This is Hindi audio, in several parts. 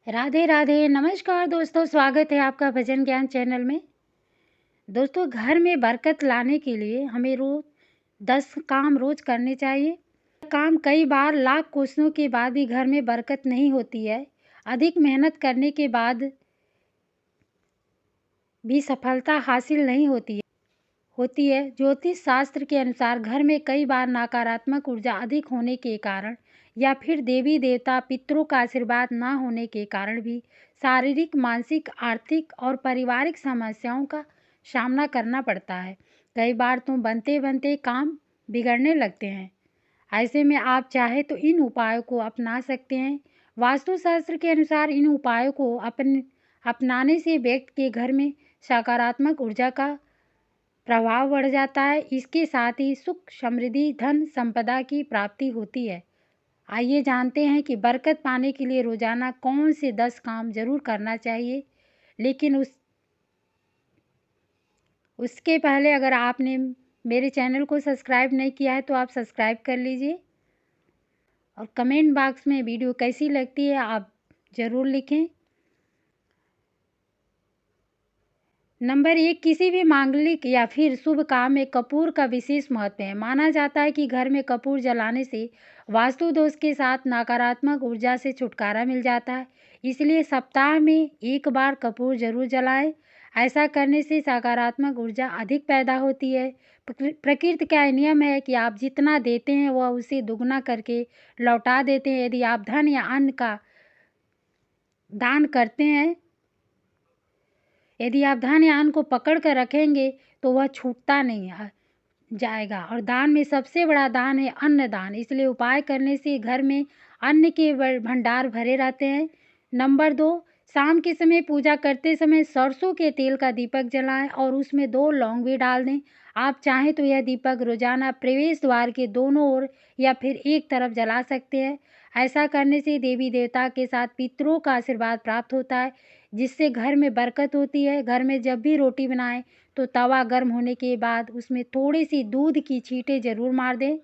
राधे राधे, नमस्कार दोस्तों, स्वागत है आपका भजन ज्ञान चैनल में। दोस्तों, घर में बरकत लाने के लिए हमें रोज 10 काम रोज करने चाहिए। काम कई बार लाख कोशिशों के बाद भी घर में बरकत नहीं होती है। अधिक मेहनत करने के बाद भी सफलता हासिल नहीं होती है। ज्योतिष शास्त्र के अनुसार घर में कई बार नकारात्मक ऊर्जा अधिक होने के कारण या फिर देवी देवता पितरों का आशीर्वाद न होने के कारण भी शारीरिक, मानसिक, आर्थिक और पारिवारिक समस्याओं का सामना करना पड़ता है। कई बार तो बनते बनते काम बिगड़ने लगते हैं। ऐसे में आप चाहे तो इन उपायों को अपना सकते हैं। वास्तुशास्त्र के अनुसार इन उपायों को अपनाने से व्यक्ति के घर में सकारात्मक ऊर्जा का प्रभाव बढ़ जाता है। इसके साथ ही सुख, समृद्धि, धन संपदा की प्राप्ति होती है। आइए जानते हैं कि बरकत पाने के लिए रोजाना कौन से 10 काम जरूर करना चाहिए। लेकिन उसके पहले अगर आपने मेरे चैनल को सब्सक्राइब नहीं किया है तो आप सब्सक्राइब कर लीजिए और कमेंट बॉक्स में वीडियो कैसी लगती है आप ज़रूर लिखें। नंबर 1, किसी भी मांगलिक या फिर शुभ काम में कपूर का विशेष महत्व है। माना जाता है कि घर में कपूर जलाने से वास्तु दोष के साथ नकारात्मक ऊर्जा से छुटकारा मिल जाता है। इसलिए सप्ताह में एक बार कपूर जरूर जलाएं। ऐसा करने से सकारात्मक ऊर्जा अधिक पैदा होती है। प्रकृति का नियम है कि आप जितना देते हैं वह उसे दुगना करके लौटा देते हैं। यदि आप धन या अन्न का दान करते हैं, यदि आप धन या अन्न को पकड़ कर रखेंगे तो वह छूटता नहीं जाएगा। और दान में सबसे बड़ा दान है अन्नदान। इसलिए उपाय करने से घर में अन्न के भंडार भरे रहते हैं। नंबर 2, शाम के समय पूजा करते समय सरसों के तेल का दीपक जलाएं और उसमें 2 लौंग भी डाल दें। आप चाहें तो यह दीपक रोजाना प्रवेश द्वार के दोनों ओर या फिर एक तरफ जला सकते हैं। ऐसा करने से देवी देवता के साथ पितरों का आशीर्वाद प्राप्त होता है, जिससे घर में बरकत होती है। घर में जब भी रोटी बनाएं तो तवा गर्म होने के बाद उसमें थोड़ी सी दूध की छींटे ज़रूर मार दें।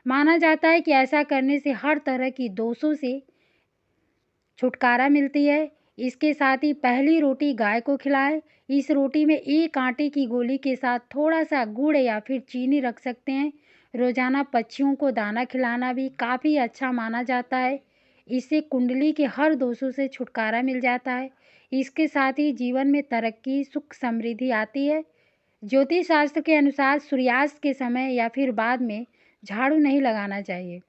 माना जाता है कि ऐसा करने से हर तरह की दोषों से छुटकारा मिलती है। इसके साथ ही पहली रोटी गाय को खिलाएं। इस रोटी में एक आटे की गोली के साथ थोड़ा सा गुड़ या फिर चीनी रख सकते हैं। रोजाना पक्षियों को दाना खिलाना भी काफ़ी अच्छा माना जाता है। इससे कुंडली के हर दोषों से छुटकारा मिल जाता है। इसके साथ ही जीवन में तरक्की, सुख, समृद्धि आती है। ज्योतिष शास्त्र के अनुसार सूर्यास्त के समय या फिर बाद में झाड़ू नहीं लगाना चाहिए।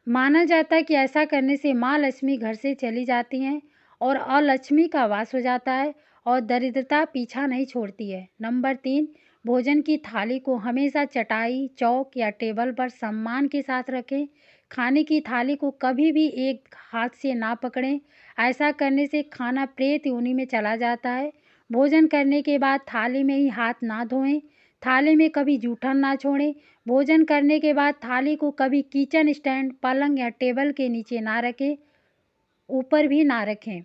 माना जाता है कि ऐसा करने से माँ लक्ष्मी घर से चली जाती हैं और अलक्ष्मी का वास हो जाता है और दरिद्रता पीछा नहीं छोड़ती है। नंबर 3, भोजन की थाली को हमेशा चटाई, चौक या टेबल पर सम्मान के साथ रखें। खाने की थाली को कभी भी एक हाथ से ना पकड़ें। ऐसा करने से खाना प्रेत योनि में चला जाता है। भोजन करने के बाद थाली में ही हाथ ना धोएं। थाली में कभी जूठन ना छोड़ें। भोजन करने के बाद थाली को कभी किचन स्टैंड, पलंग या टेबल के नीचे ना रखें, ऊपर भी ना रखें।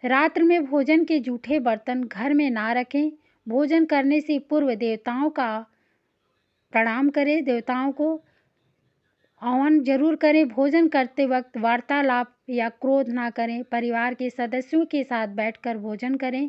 रात्र में भोजन के जूठे बर्तन घर में ना रखें। भोजन करने से पूर्व देवताओं का प्रणाम करें। देवताओं को हवन जरूर करें। भोजन करते वक्त वार्तालाप या क्रोध ना करें। परिवार के सदस्यों के साथ बैठकर भोजन करें।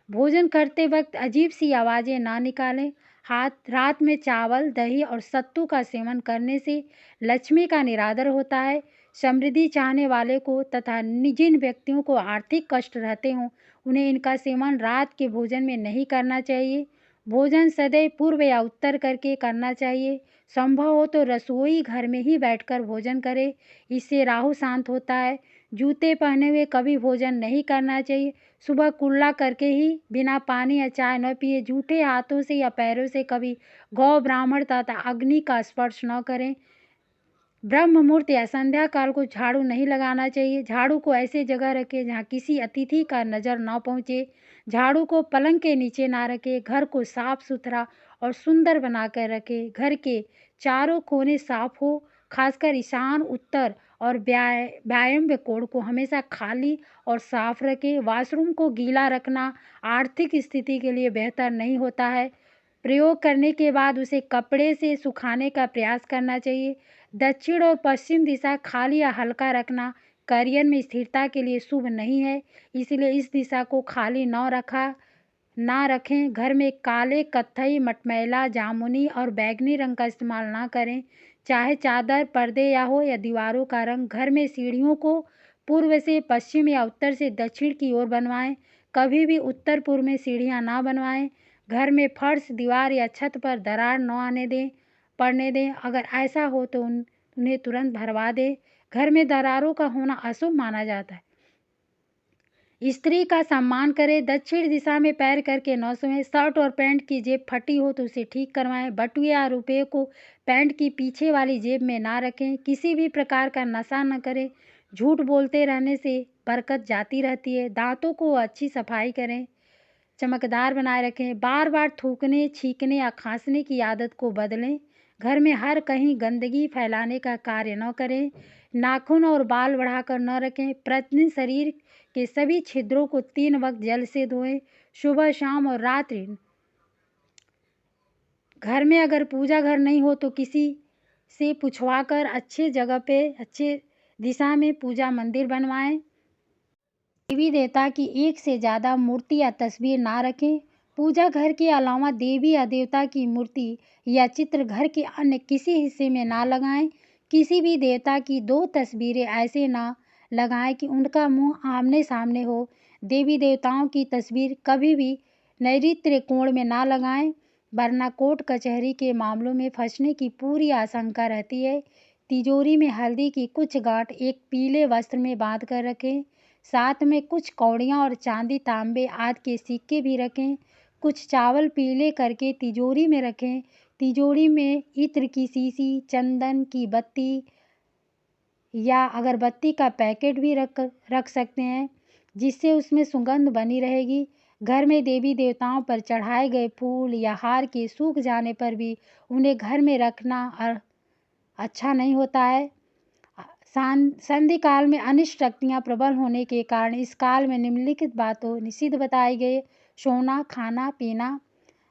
भोजन करते वक्त अजीब सी आवाज़ें ना निकालें। रात में चावल, दही और सत्तू का सेवन करने से लक्ष्मी का निरादर होता है। समृद्धि चाहने वाले को तथा जिन व्यक्तियों को आर्थिक कष्ट रहते हों उन्हें इनका सेवन रात के भोजन में नहीं करना चाहिए। भोजन सदैव पूर्व या उत्तर करके करना चाहिए। संभव हो तो रसोई घर में ही बैठकर भोजन करें। इससे राहु शांत होता है। जूते पहने हुए कभी भोजन नहीं करना चाहिए। सुबह कुल्ला करके ही बिना पानी या चाय न पिए। जूठे हाथों से या पैरों से कभी गौ, ब्राह्मण तथा अग्नि का स्पर्श न करें। ब्रह्म मुहूर्त या संध्या काल को झाड़ू नहीं लगाना चाहिए। झाड़ू को ऐसे जगह रखें जहाँ किसी अतिथि का नज़र न पहुँचे। झाड़ू को पलंग के नीचे ना रखें। घर को साफ सुथरा और सुंदर बनाकर रखें। घर के चारों कोने साफ हो, खासकर ईशान, उत्तर और व्यायाम कोण को हमेशा खाली और साफ रखें। वॉशरूम को गीला रखना आर्थिक स्थिति के लिए बेहतर नहीं होता है। प्रयोग करने के बाद उसे कपड़े से सुखाने का प्रयास करना चाहिए। दक्षिण और पश्चिम दिशा खाली या हल्का रखना करियर में स्थिरता के लिए शुभ नहीं है, इसलिए इस दिशा को खाली ना रखें। घर में काले, कत्थई, मटमैला, जामुनी और बैंगनी रंग का इस्तेमाल ना करें, चाहे चादर, पर्दे या दीवारों का रंग। घर में सीढ़ियों को पूर्व से पश्चिम या उत्तर से दक्षिण की ओर बनवाएं। कभी भी उत्तर पूर्व में सीढ़ियां ना बनवाएं। घर में फर्श, दीवार या छत पर दरार न पड़ने दें। अगर ऐसा हो तो उन्हें तुरंत भरवा दें। घर में दरारों का होना अशुभ माना जाता है। स्त्री का सम्मान करें। दक्षिण दिशा में पैर करके न सोएं। शर्ट और पैंट की जेब फटी हो तो उसे ठीक करवाएं। बटुए या रुपये को पैंट की पीछे वाली जेब में ना रखें। किसी भी प्रकार का नशा न करें। झूठ बोलते रहने से बरकत जाती रहती है। दांतों को अच्छी सफाई करें, चमकदार बनाए रखें। बार बार थूकने, छींकने या खांसने की आदत को बदलें। घर में हर कहीं गंदगी फैलाने का कार्य न करें। नाखून और बाल बढ़ाकर न रखें। प्रतिदिन शरीर के सभी छिद्रों को 3 वक्त जल से धोएं, सुबह, शाम और रात्रि। घर में अगर पूजा घर नहीं हो तो किसी से पूछवाकर अच्छे जगह पे, अच्छे दिशा में पूजा मंदिर बनवाएं। देवी देवता की एक से ज़्यादा मूर्ति या तस्वीर ना रखें। पूजा घर के अलावा देवी या देवता की मूर्ति या चित्र घर के अन्य किसी हिस्से में ना लगाएं। किसी भी देवता की 2 तस्वीरें ऐसे ना लगाएं कि उनका मुंह आमने सामने हो। देवी देवताओं की तस्वीर कभी भी नैऋत्य कोण में ना लगाएं, वरना कोर्ट कचहरी के मामलों में फंसने की पूरी आशंका रहती है। तिजोरी में हल्दी की कुछ गांठ एक पीले वस्त्र में बांध कर रखें। साथ में कुछ कौड़ियाँ और चांदी, तांबे आदि के सिक्के भी रखें। कुछ चावल पीले करके तिजोरी में रखें। तिजोरी में इत्र की शीशी, चंदन की बत्ती या अगरबत्ती का पैकेट भी रख सकते हैं, जिससे उसमें सुगंध बनी रहेगी। घर में देवी देवताओं पर चढ़ाए गए फूल या हार के सूख जाने पर भी उन्हें घर में रखना अच्छा नहीं होता है। संधि काल में अनिष्ट शक्तियाँ प्रबल होने के कारण इस काल में निम्नलिखित बातों निषिद्ध बताई गई: सोना, खाना पीना,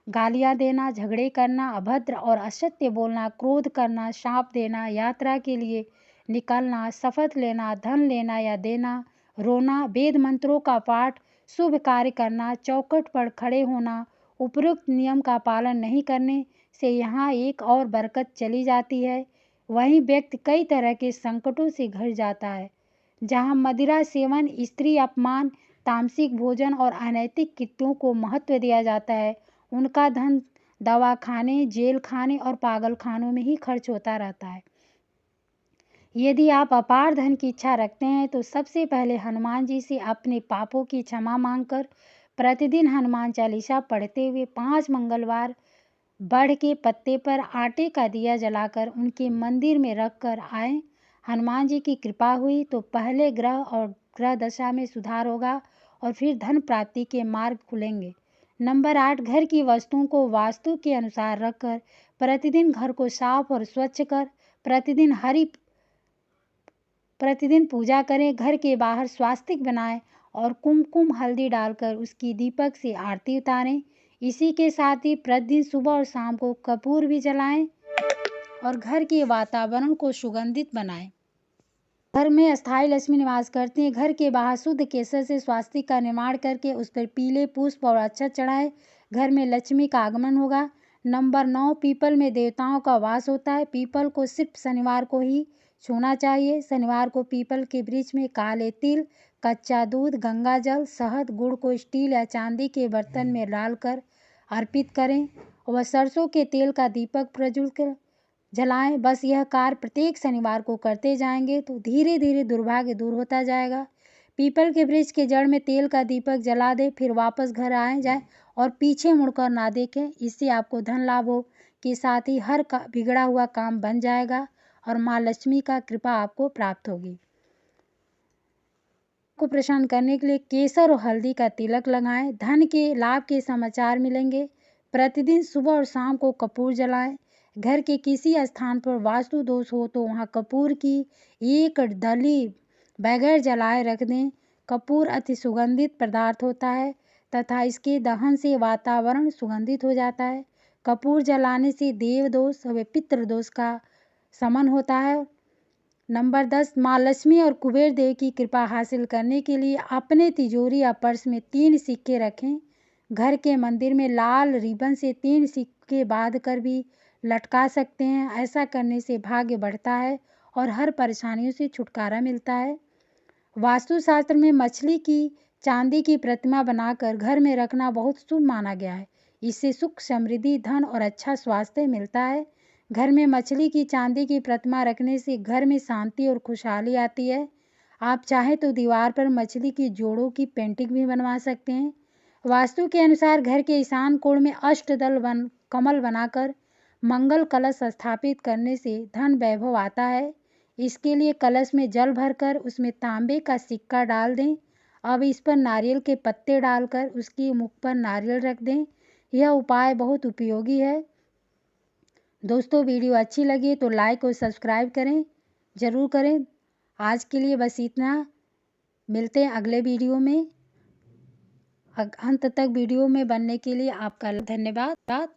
गालियाँ देना, झगड़े करना, अभद्र और असत्य बोलना, क्रोध करना, शाप देना, यात्रा के लिए निकलना, शपथ लेना, धन लेना या देना, रोना, वेद मंत्रों का पाठ, शुभ कार्य करना, चौखट पर खड़े होना। उपरोक्त नियम का पालन नहीं करने से यहाँ एक और बरकत चली जाती है। वहीं व्यक्ति कई तरह के संकटों से घिर जाता है। जहाँ मदिरा सेवन, स्त्री अपमान, तामसिक भोजन और अनैतिक कृत्यों को महत्व दिया जाता है, उनका धन दवा खाने, जेल खाने और पागल खानों में ही खर्च होता रहता है। यदि आप अपार धन की इच्छा रखते हैं तो सबसे पहले हनुमान जी से अपने पापों की क्षमा मांगकर प्रतिदिन हनुमान चालीसा पढ़ते हुए 5 मंगलवार बढ़ के पत्ते पर आटे का दिया जलाकर उनके मंदिर में रख कर आएँ। हनुमान जी की कृपा हुई तो पहले ग्रह दशा में सुधार होगा और फिर धन प्राप्ति के मार्ग खुलेंगे। नंबर 8, घर की वस्तुओं को वास्तु के अनुसार रखकर प्रतिदिन घर को साफ और स्वच्छ कर प्रतिदिन पूजा करें। घर के बाहर स्वास्तिक बनाएं और कुमकुम हल्दी डालकर उसकी दीपक से आरती उतारें। इसी के साथ ही प्रतिदिन सुबह और शाम को कपूर भी जलाएं और घर के वातावरण को सुगंधित बनाएं। घर में अस्थायी लक्ष्मी निवास करती हैं। घर के बाहर शुद्ध केसर से स्वास्तिक का निर्माण करके उस पर पीले पुष्प और अक्षत चढ़ाएं। घर में लक्ष्मी का आगमन होगा। नंबर 9, पीपल में देवताओं का वास होता है। पीपल को सिर्फ शनिवार को ही छूना चाहिए। शनिवार को पीपल के वृक्ष में काले तिल, कच्चा दूध, गंगा जल, शहद, गुड़ को स्टील या चांदी के बर्तन में डालकर अर्पित करें और सरसों के तेल का दीपक प्रज्वलित कर जलाएं। बस यह कार्य प्रत्येक शनिवार को करते जाएंगे तो धीरे धीरे दुर्भाग्य दूर होता जाएगा। पीपल के वृक्ष के जड़ में तेल का दीपक जला दें, फिर वापस घर जाएं और पीछे मुड़कर ना देखें। इससे आपको धन लाभ हो के साथ ही हर बिगड़ा हुआ काम बन जाएगा और माँ लक्ष्मी का कृपा आपको प्राप्त होगी। को प्रसन्न करने के लिए केसर और हल्दी का तिलक लगाएं। धन के लाभ के समाचार मिलेंगे। प्रतिदिन सुबह और शाम को कपूर जलाएं। घर के किसी स्थान पर वास्तु दोष हो तो वहां कपूर की एक डली बगैर जलाए रख दें। कपूर अति सुगंधित पदार्थ होता है तथा इसके दहन से वातावरण सुगंधित हो जाता है। कपूर जलाने से देव दोष व पितृ दोष का शमन होता है। नंबर 10, माँ लक्ष्मी और कुबेर देव की कृपा हासिल करने के लिए अपने तिजोरी या पर्स में 3 सिक्के रखें। घर के मंदिर में लाल रिबन से 3 सिक्के बांध कर भी लटका सकते हैं। ऐसा करने से भाग्य बढ़ता है और हर परेशानियों से छुटकारा मिलता है। वास्तुशास्त्र में मछली की चांदी की प्रतिमा बनाकर घर में रखना बहुत शुभ माना गया है। इससे सुख, समृद्धि, धन और अच्छा स्वास्थ्य मिलता है। घर में मछली की चांदी की प्रतिमा रखने से घर में शांति और खुशहाली आती है। आप चाहें तो दीवार पर मछली की जोड़ों की पेंटिंग भी बनवा सकते हैं। वास्तु के अनुसार घर के ईशान कोण में अष्टदल कमल बनाकर मंगल कलश स्थापित करने से धन वैभव आता है। इसके लिए कलश में जल भरकर उसमें तांबे का सिक्का डाल दें। अब इस पर नारियल के पत्ते डालकर उसके मुख पर नारियल रख दें। यह उपाय बहुत उपयोगी है। दोस्तों, वीडियो अच्छी लगी तो लाइक और सब्सक्राइब करें, ज़रूर करें। आज के लिए बस इतना। मिलते हैं अगले वीडियो में। अंत तक वीडियो में बनने के लिए आपका धन्यवाद।